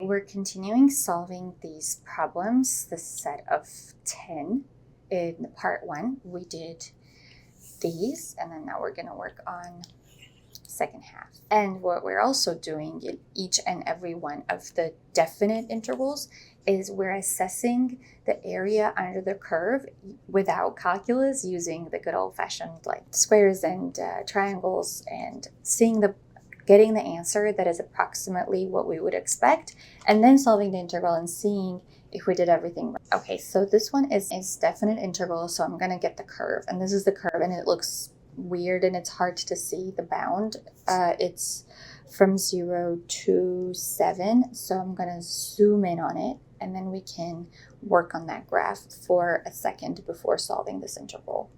we're continuing solving these problems, the set of 10. In part 1, we did these, and then now we're going to work on second half. And what we're also doing in each and every one of the definite intervals is we're assessing the area under the curve without calculus, using the good old-fashioned like squares and triangles, and getting the answer that is approximately what we would expect, and then solving the integral and seeing if we did everything right. Okay, so this one is definite integral, so I'm going to get the curve, and this is the curve, and it looks weird and it's hard to see the bound. It's from 0 to 7, so I'm going to zoom in on it, and then we can work on that graph for a second before solving this integral.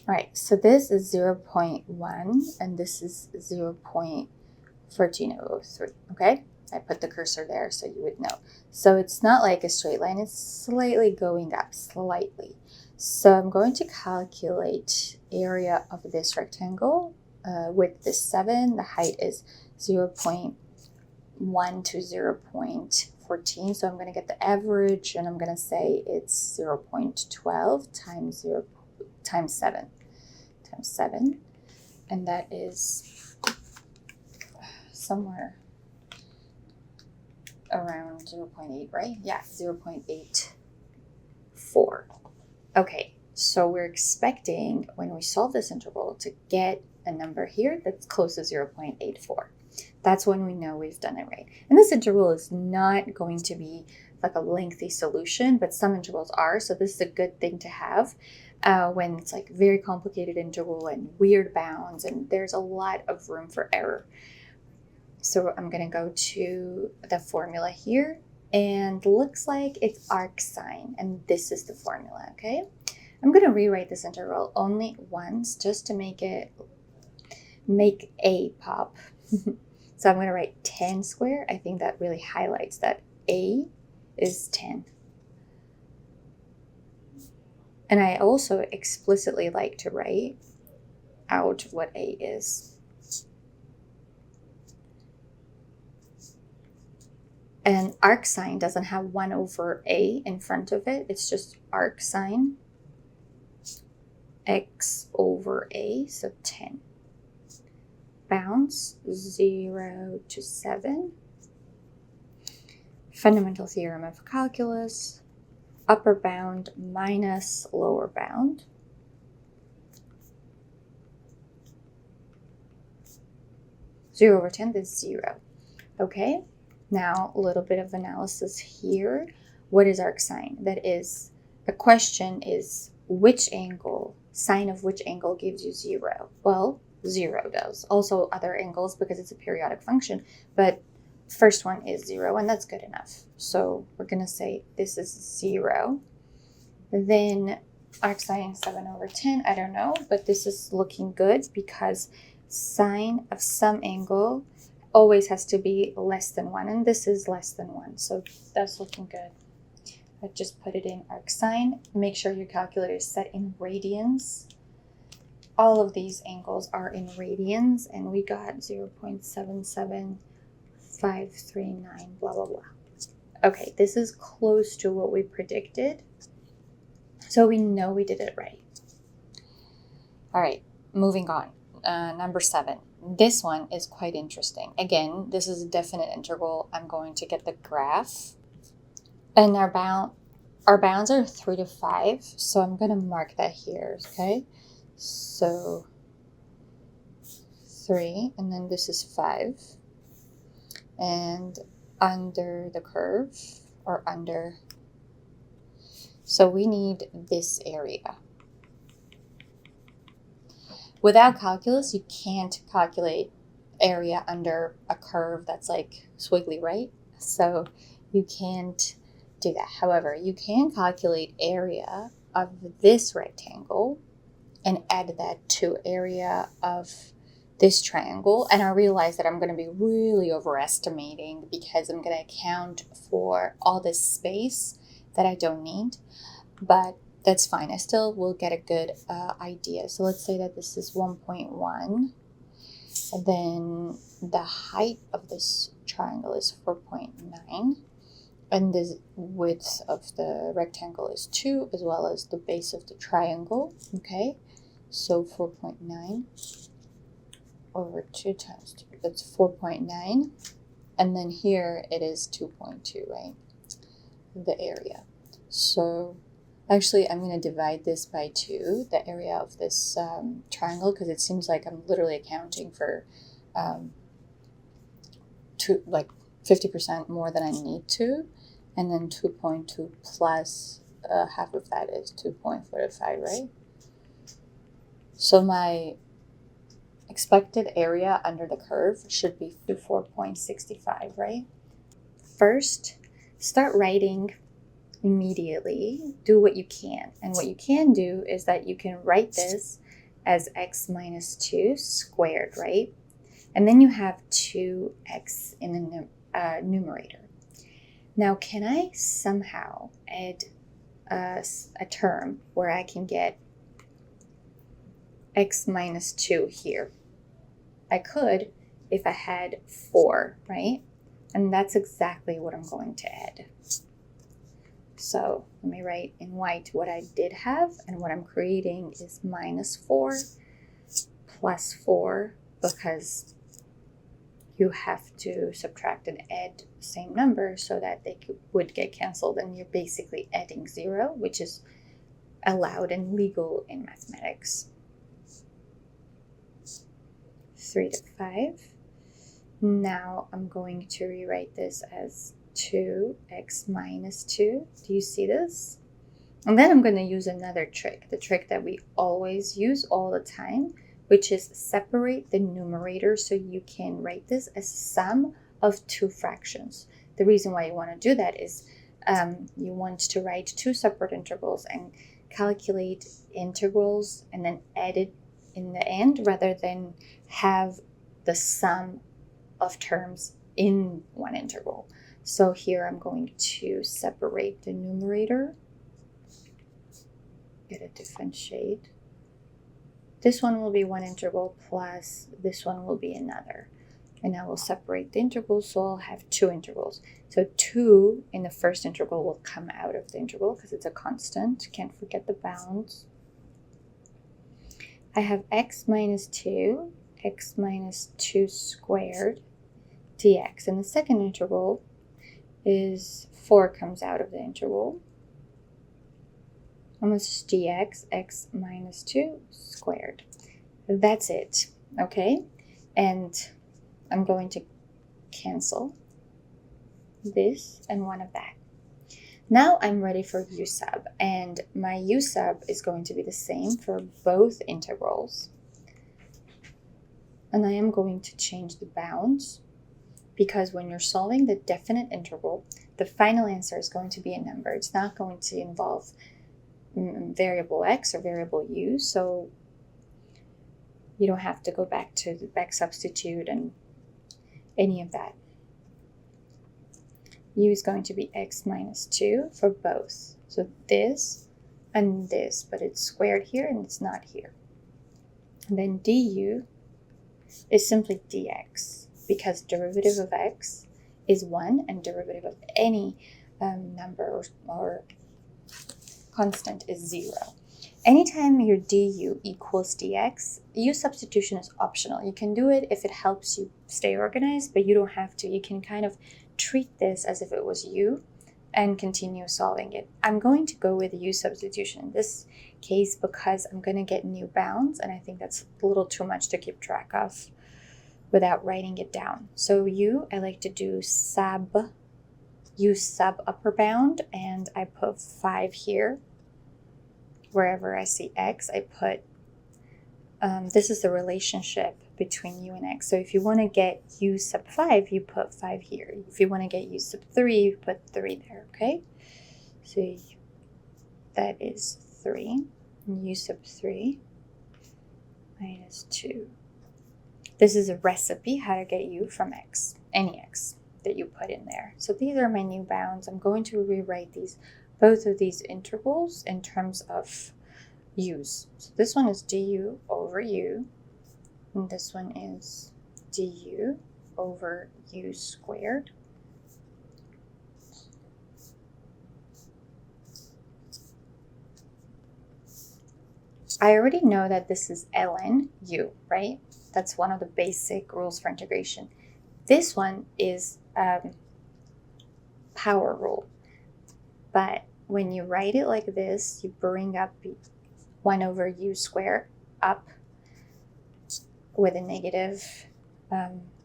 All right, so this is 0.1 and this is 0.1403, okay? I put the cursor there so you would know. So it's not like a straight line, it's slightly going up, slightly. So I'm going to calculate area of this rectangle. Width is 7, the height is 0.1 to 0.14. So I'm going to get the average, and I'm going to say it's 0.12 times 7, and that is somewhere around 0.8, right? Yeah, 0.84. Okay, so we're expecting when we solve this integral to get a number here that's close to 0.84. That's when we know we've done it right. And this integral is not going to be like a lengthy solution, but some integrals are, so this is a good thing to have when it's like very complicated integral and weird bounds, and there's a lot of room for error. So I'm going to go to the formula here, and looks like it's arcsine, and this is the formula, okay? I'm going to rewrite this integral only once just to make A pop. So I'm going to write 10 squared. I think that really highlights that A is 10. And I also explicitly like to write out what A is. And arcsine doesn't have 1 over A in front of it. It's just arcsine X over A, so 10. Bounds 0 to 7. Fundamental theorem of calculus. Upper bound minus lower bound. Zero over 10 is 0. Okay, now a little bit of analysis here. What is arcsine? That is, the question is which angle, sine of which angle gives you 0? Well, 0 does. Also other angles because it's a periodic function, but first one is 0, and that's good enough. So we're going to say this is 0. Then arcsine 7 over 10, I don't know, but this is looking good because sine of some angle always has to be less than 1, and this is less than 1, so that's looking good. I just put it in arcsine. Make sure your calculator is set in radians. All of these angles are in radians, and we got 0.77539, blah, blah, blah. Okay, this is close to what we predicted, so we know we did it right. All right, moving on. Number 7. This one is quite interesting. Again, this is a definite integral. I'm going to get the graph. And our bounds are 3 to 5, so I'm going to mark that here, okay? So 3, and then this is 5. And under the curve, or under, so we need this area. Without calculus, you can't calculate area under a curve that's like squiggly, right? So you can't do that. However, you can calculate area of this rectangle and add that to area of this triangle. And I realize that I'm going to be really overestimating because I'm going to account for all this space that I don't need, but that's fine. I still will get a good idea. So let's say that this is 1.1. And then the height of this triangle is 4.9, and the width of the rectangle is 2, as well as the base of the triangle. Okay, so 4.9 over 2 times 2, that's 4.9, and then here it is 2.2, right? The area. So actually I'm going to divide this by 2, the area of this triangle, because it seems like I'm literally accounting for like 50% more than I need to, and then 2.2 plus half of that is 2.45, right? So my expected area under the curve should be 4.65, right? First, start writing immediately. Do what you can. And what you can do is that you can write this as x minus 2 squared, right? And then you have 2x in the numerator. Now, can I somehow add a term where I can get x minus 2 here? I could if I had 4, right? And that's exactly what I'm going to add. So let me write in white what I did have, and what I'm creating is minus 4 plus 4, because you have to subtract and add the same number so that they would get canceled, and you're basically adding 0, which is allowed and legal in mathematics. 3 to 5. Now I'm going to rewrite this as 2x minus 2. Do you see this? And then I'm going to use another trick, the trick that we always use all the time, which is separate the numerator so you can write this as sum of 2 fractions. The reason why you want to do that is you want to write 2 separate integrals and calculate integrals and then add it in the end, rather than have the sum of terms in one integral. So here I'm going to separate the numerator, get a different shade. This one will be one integral plus this one will be another. And I will separate the integrals, so I'll have 2 integrals. So 2 in the first integral will come out of the integral because it's a constant. Can't forget the bounds. I have x minus 2, x minus 2 squared dx. And the second integral is 4 comes out of the integral. Almost dx, x minus 2 squared. That's it, okay? And I'm going to cancel this and one of that. Now I'm ready for u sub, and my u sub is going to be the same for both integrals. And I am going to change the bounds, because when you're solving the definite integral, the final answer is going to be a number. It's not going to involve variable x or variable u, so you don't have to go back to the back substitute and any of that. U is going to be x minus 2 for both. So this and this, but it's squared here and it's not here. And then du is simply dx, because derivative of x is 1 and derivative of any number or constant is 0. Anytime your du equals dx, u substitution is optional. You can do it if it helps you stay organized, but you don't have to. You can kind of treat this as if it was u and continue solving it. I'm going to go with u substitution in this case because I'm going to get new bounds, and I think that's a little too much to keep track of without writing it down. So I like to do u sub upper bound, and I put 5 here. Wherever I see x, I put, this is the relationship between u and x. So if you want to get u sub 5, you put 5 here. If you want to get u sub 3, you put 3 there, okay? So that is 3. And u sub 3 minus 2. This is a recipe how to get u from x, any x that you put in there. So these are my new bounds. I'm going to rewrite both of these integrals in terms of u's. So this one is du over u, and this one is du over u squared. I already know that this is ln u, right? That's one of the basic rules for integration. This one is power rule. But when you write it like this, you bring up 1 over u squared up with a negative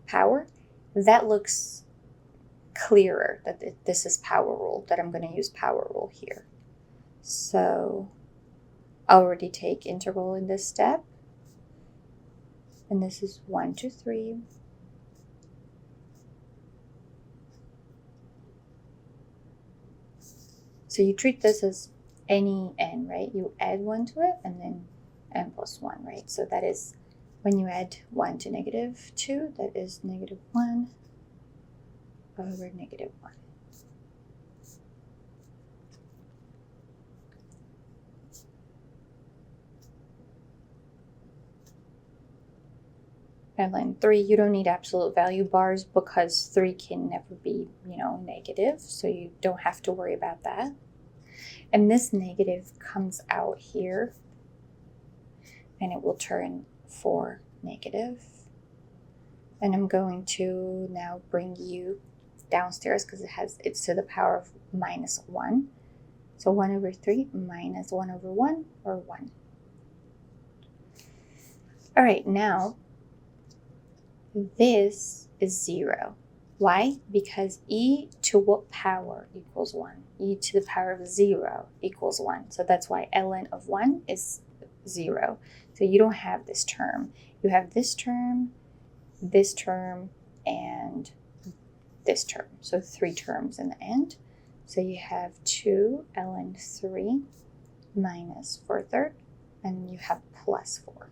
power. That looks clearer that this is power rule, that I'm going to use power rule here. So I already take integral in this step. And this is 1 to 3. So you treat this as any n, right? You add 1 to it and then n plus 1, right? So that is when you add 1 to negative 2, that is negative 1 over negative 1. ln 3, you don't need absolute value bars because 3 can never be, negative, so you don't have to worry about that. And this negative comes out here, and it will turn 4 negative. And I'm going to now bring u downstairs because it's to the power of minus 1. So 1 over 3 minus 1 over 1, or 1. All right, now this is 0. Why? Because e to what power equals 1? E to the power of 0 equals 1. So that's why ln of 1 is 0. So you don't have this term. You have this term, and this term. So 3 terms in the end. So you have 2 ln 3 minus 4/3, and you have plus 4.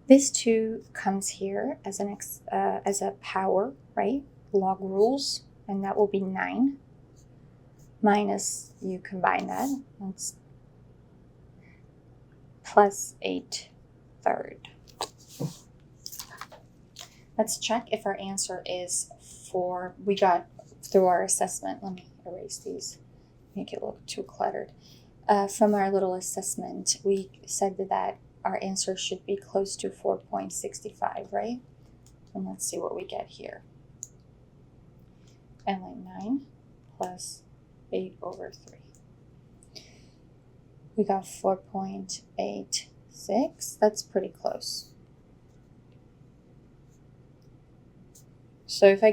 This 2 comes here as as a power, right? Log rules, and that will be 9. Minus, you combine that, that's plus 8/3. Let's check if our answer is 4. We got through our assessment. Let me erase these, make it look too cluttered. From our little assessment, we said that our answer should be close to 4.65, right? And let's see what we get here. ln 9 plus 8 over 3. We got 4.86. That's pretty close. So if I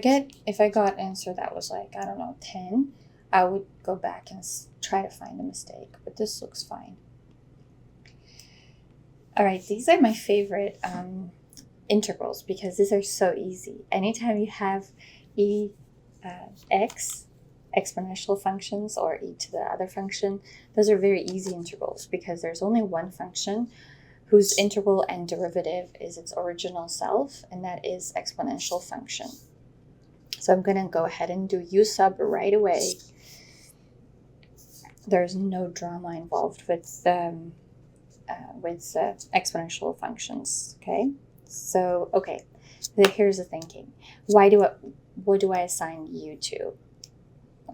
got answer that was like, I don't know, 10, I would go back and try to find a mistake, but this looks fine. All right, these are my favorite integrals because these are so easy. Anytime you have exponential functions, or e to the other function, those are very easy integrals because there's only one function whose integral and derivative is its original self, and that is exponential function. So I'm going to go ahead and do u sub right away. There's no drama involved with exponential functions, okay? So, okay, here's the thinking. What do I assign u to?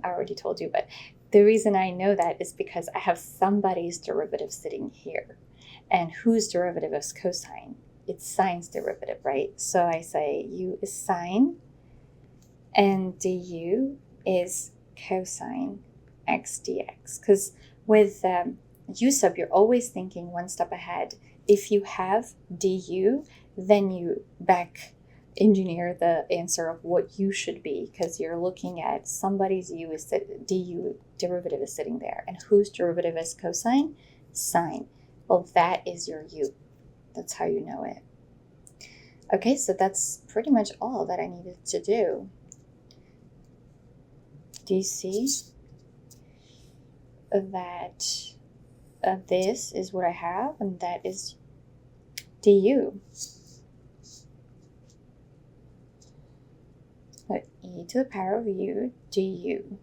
I already told you, but the reason I know that is because I have somebody's derivative sitting here. And whose derivative is cosine? It's sine's derivative, right? So I say u is sine, and du is cosine x dx. Because with u sub, you're always thinking one step ahead. If you have du, then you back engineer the answer of what u should be, because you're looking at somebody's du derivative is sitting there, and whose derivative is cosine? Sine. Well, that is your u. That's how you know it. Okay, so that's pretty much all that I needed to do. Do you see that this is what I have, and that is du. But e to the power of u du.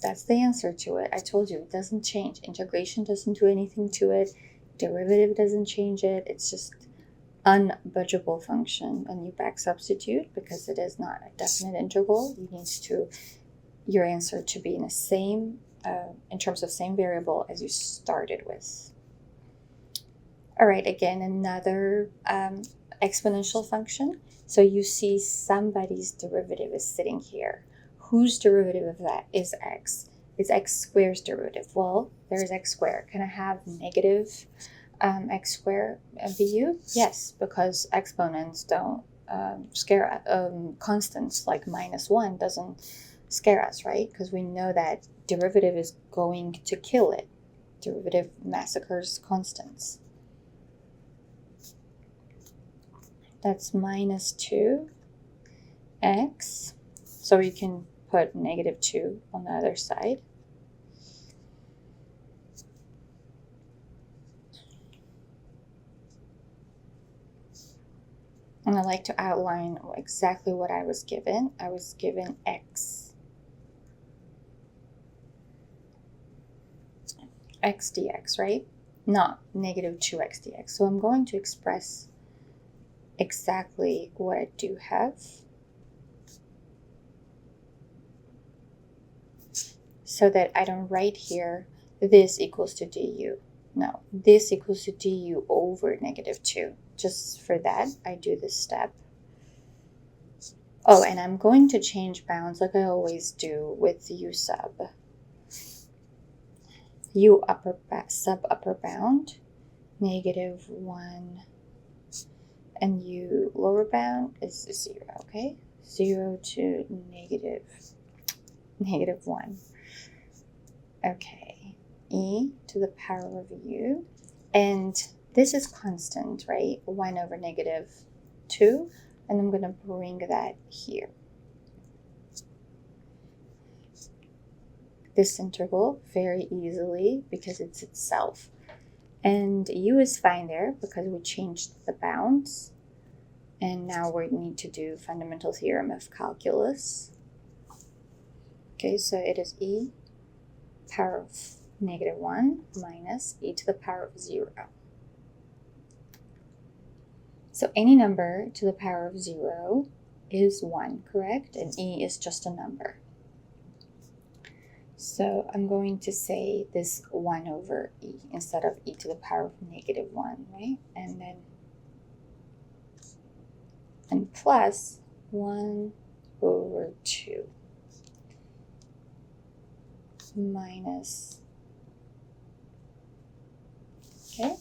That's the answer to it. I told you, it doesn't change. Integration doesn't do anything to it. Derivative doesn't change it. It's just unbudgeable function and you back substitute, because it is not a definite integral, you need to your answer to be in the same in terms of same variable as you started with. All right, again, another exponential function. So you see somebody's derivative is sitting here. Whose derivative of that is x? It's x squared's derivative. Well, there's x squared. Can I have negative x squared vu? Yes, because exponents don't scare constants like -1 doesn't scare us, right? Because we know that derivative is going to kill it. Derivative massacres constants. That's -2x. So you can put -2 on the other side. And I like to outline exactly what I was given. I was given x dx, right? Not -2x dx. So I'm going to express exactly what I do have. So that I don't write here, this equals to du. No, this equals to du over -2. Just for that, I do this step. Oh, and I'm going to change bounds like I always do with u sub. U sub upper bound, -1, and u lower bound is 0, okay? 0 to -1. Okay, e to the power of u, and this is constant, right? 1 over -2, and I'm going to bring that here. This integral very easily because it's itself. And u is fine there because we changed the bounds. And now we need to do fundamental theorem of calculus. Okay, so it is e power of -1 minus e to the power of 0. So any number to the power of 0 is 1, correct? And e is just a number. So I'm going to say this 1 over e instead of e to the power of -1, right? And then plus 1 over 2 minus, okay?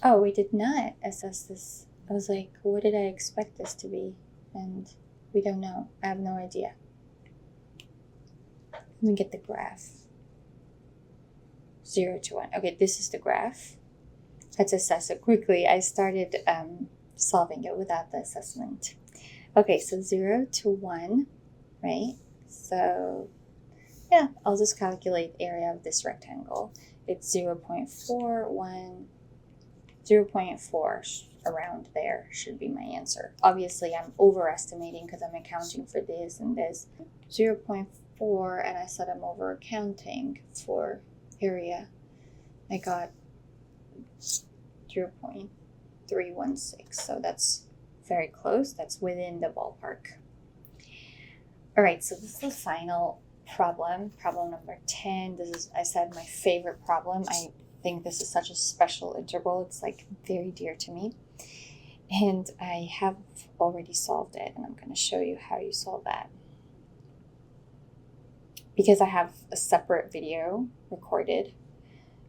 Oh, we did not assess this. I was like, what did I expect this to be? And we don't know. I have no idea. Let me get the graph. 0 to 1. Okay, this is the graph. Let's assess it quickly. I started solving it without the assessment. Okay, so 0 to 1, right? So yeah, I'll just calculate area of this rectangle. It's 0.41, 0.4 around there should be my answer. Obviously, I'm overestimating because I'm accounting for this and this. 0.4, and I said I'm over accounting for area. I got 0.316, so that's very close. That's within the ballpark. All right, so this is the final problem number 10. This is, I said, my favorite problem. I think this is such a special integral. It's like very dear to me. And I have already solved it, and I'm going to show you how you solve that. Because I have a separate video recorded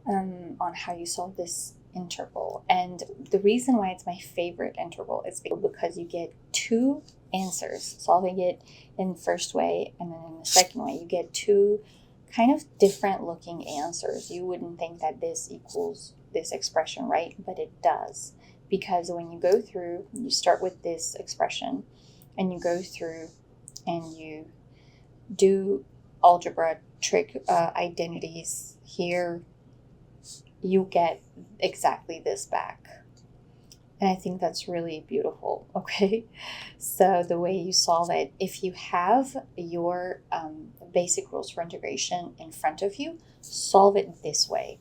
on how you solve this integral. And the reason why it's my favorite integral is because you get two answers, solving it in the first way and then in the second way. You get two kind of different looking answers. You wouldn't think that this equals this expression, right? But it does. Because when you go through, you start with this expression and you go through and you do algebra trick identities here, you get exactly this back. And I think that's really beautiful, okay? So the way you solve it, if you have your basic rules for integration in front of you, solve it this way,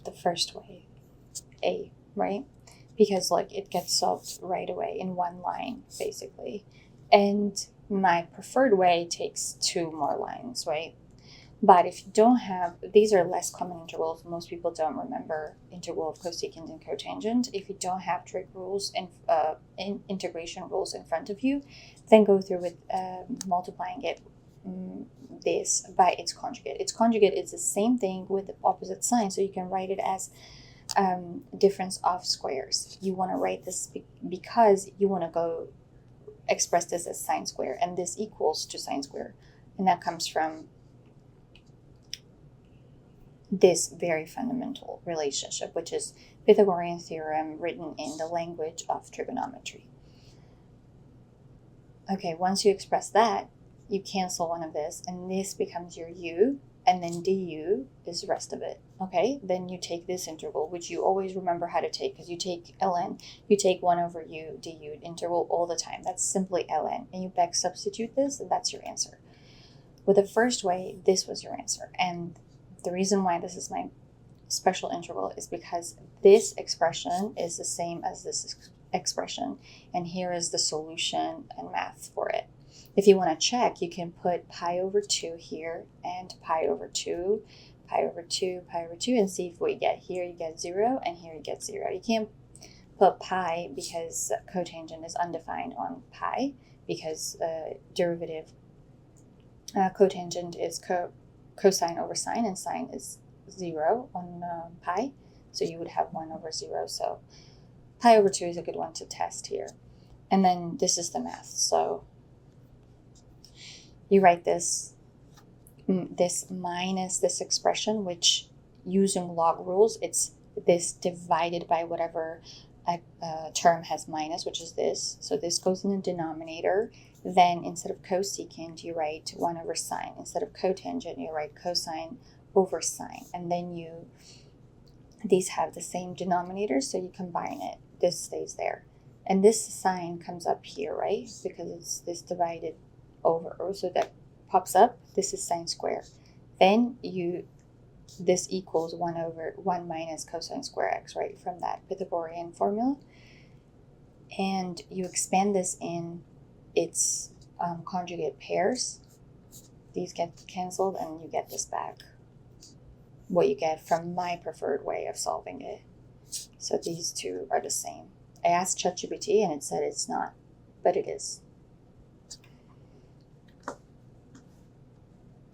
the first way, A, right? Because like it gets solved right away in one line, basically. And my preferred way takes 2 more lines, right? But if you don't have, these are less common integrals. Most people don't remember integral of cosecant and cotangent. If you don't have trig rules and integration rules in front of you, then go through with multiplying it this by its conjugate. Its conjugate is the same thing with the opposite sign, so you can write it as difference of squares. You want to write this because you want to go express this as sin square, and this equals to sin square, and that comes from this very fundamental relationship, which is Pythagorean theorem written in the language of trigonometry. Okay, once you express that, you cancel one of this, and this becomes your u, and then du is the rest of it. Okay, then you take this integral, which you always remember how to take, because you take ln, you take 1 over u du integral all the time. That's simply ln, and you back substitute this, and that's your answer. With the first way, this was your answer, and the reason why this is my special integral is because this expression is the same as this expression, and here is the solution and math for it. If you want to check, you can put pi over 2 here and pi over 2, pi over 2, pi over 2, and see if what you get. Here you get 0, and here you get 0. You can't put pi because cotangent is undefined on pi, because derivative cotangent is cosine over sine, and sine is 0 on pi, so you would have 1 over 0. So pi over 2 is a good one to test here. And then this is the math. So you write this minus this expression, which using log rules, it's this divided by whatever term has minus, which is this. So this goes in the denominator. Then instead of cosecant, you write 1 over sine. Instead of cotangent, you write cosine over sine. And then these have the same denominator, so you combine it. This stays there. And this sine comes up here, right? Because it's this divided over, so that pops up. This is sin square. Then this equals 1 minus cosine square x, right? From that Pythagorean formula. And you expand this in its conjugate pairs. These get canceled, and you get this back. What you get from my preferred way of solving it. So these two are the same. I asked ChatGPT, and it said it's not, but it is.